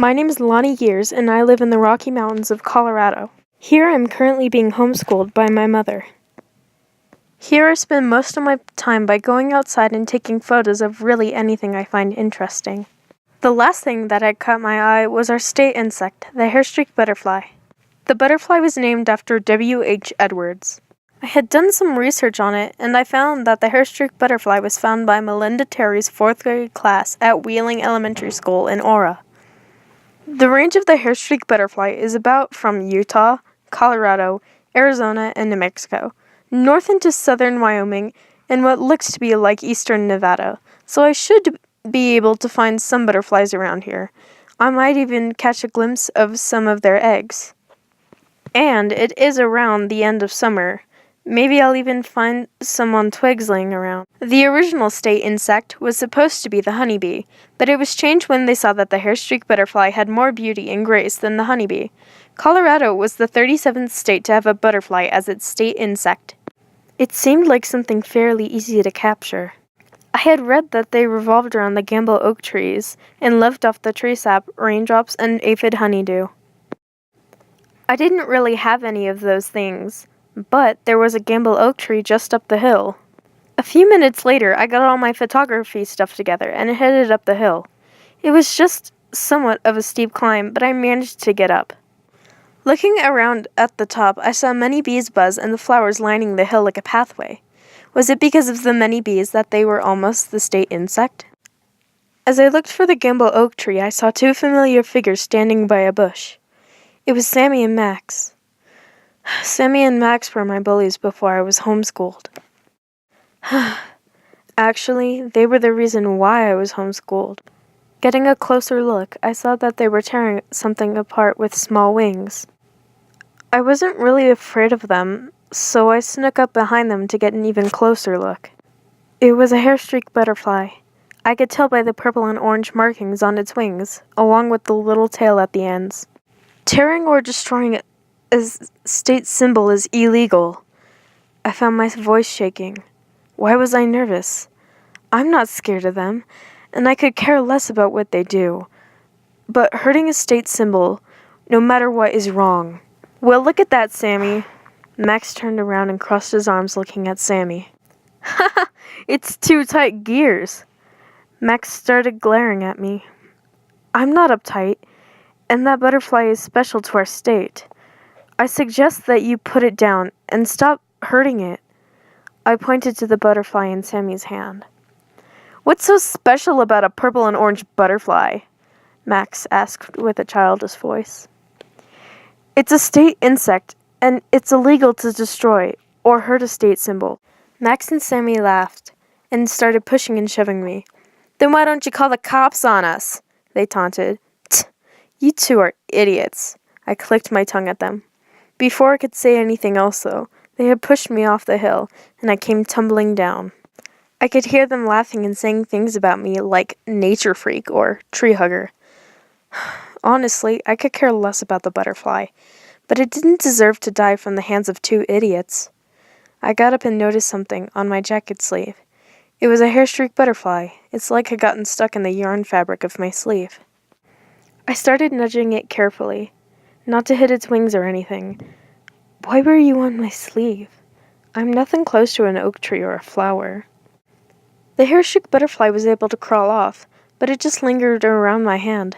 My name is Lonnie Years, and I live in the Rocky Mountains of Colorado. Here I'm currently being homeschooled by my mother. Here I spend most of my time by going outside and taking photos of really anything I find interesting. The last thing that had caught my eye was our state insect, the Hairstreak Butterfly. The butterfly was named after W.H. Edwards. I had done some research on it, and I found that the Hairstreak Butterfly was found by Melinda Terry's 4th grade class at Wheeling Elementary School in Aura. The range of the Hairstreak Butterfly is about from Utah, Colorado, Arizona, and New Mexico, north into southern Wyoming, and what looks to be like eastern Nevada, so I should be able to find some butterflies around here. I might even catch a glimpse of some of their eggs. And it is around the end of summer. Maybe I'll even find some on twigs laying around. The original state insect was supposed to be the honeybee, but it was changed when they saw that the Hairstreak Butterfly had more beauty and grace than the honeybee. Colorado was the 37th state to have a butterfly as its state insect. It seemed like something fairly easy to capture. I had read that they revolved around the gamble oak trees and lived off the tree sap, raindrops, and aphid honeydew. I didn't really have any of those things, but there was a gamble oak tree just up the hill. A few minutes later, I got all my photography stuff together and headed up the hill. It was just somewhat of a steep climb, but I managed to get up. Looking around at the top, I saw many bees buzz and the flowers lining the hill like a pathway. Was it because of the many bees that they were almost the state insect? As I looked for the gamble oak tree, I saw two familiar figures standing by a bush. It was Sammy and Max. Sammy and Max were my bullies before I was homeschooled. Actually, they were the reason why I was homeschooled. Getting a closer look, I saw that they were tearing something apart with small wings. I wasn't really afraid of them, so I snuck up behind them to get an even closer look. It was a hairstreak butterfly. I could tell by the purple and orange markings on its wings, along with the little tail at the ends. Tearing or destroying a state symbol is illegal. I found my voice shaking. Why was I nervous? I'm not scared of them, and I could care less about what they do. But hurting a state symbol, no matter what, is wrong. Well, look at that, Sammy. Max turned around and crossed his arms looking at Sammy. Haha, it's too tight gears. Max started glaring at me. I'm not uptight, and that butterfly is special to our state. I suggest that you put it down and stop hurting it. I pointed to the butterfly in Sammy's hand. What's so special about a purple and orange butterfly? Max asked with a childish voice. It's a state insect, and it's illegal to destroy or hurt a state symbol. Max and Sammy laughed and started pushing and shoving me. Then why don't you call the cops on us? They taunted. Tch, you two are idiots. I clicked my tongue at them. Before I could say anything else, though, they had pushed me off the hill, and I came tumbling down. I could hear them laughing and saying things about me like nature freak or tree hugger. Honestly, I could care less about the butterfly, but it didn't deserve to die from the hands of two idiots. I got up and noticed something on my jacket sleeve. It was a hairstreak butterfly. Its leg had gotten stuck in the yarn fabric of my sleeve. I started nudging it carefully, not to hit its wings or anything. Why were you on my sleeve? I'm nothing close to an oak tree or a flower. The hairstreak butterfly was able to crawl off, but it just lingered around my hand.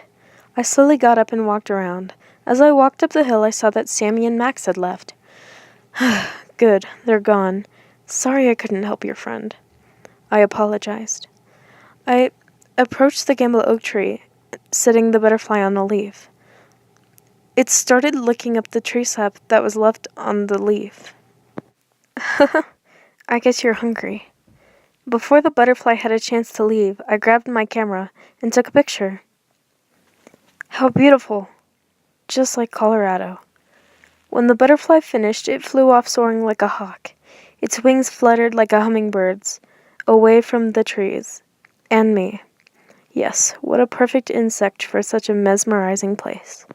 I slowly got up and walked around. As I walked up the hill, I saw that Sammy and Max had left. Good, they're gone. Sorry I couldn't help your friend. I apologized. I approached the gamble oak tree, setting the butterfly on a leaf. It started licking up the tree sap that was left on the leaf. I guess you're hungry. Before the butterfly had a chance to leave, I grabbed my camera and took a picture. How beautiful. Just like Colorado. When the butterfly finished, it flew off soaring like a hawk. Its wings fluttered like a hummingbird's, away from the trees. And me. Yes, what a perfect insect for such a mesmerizing place.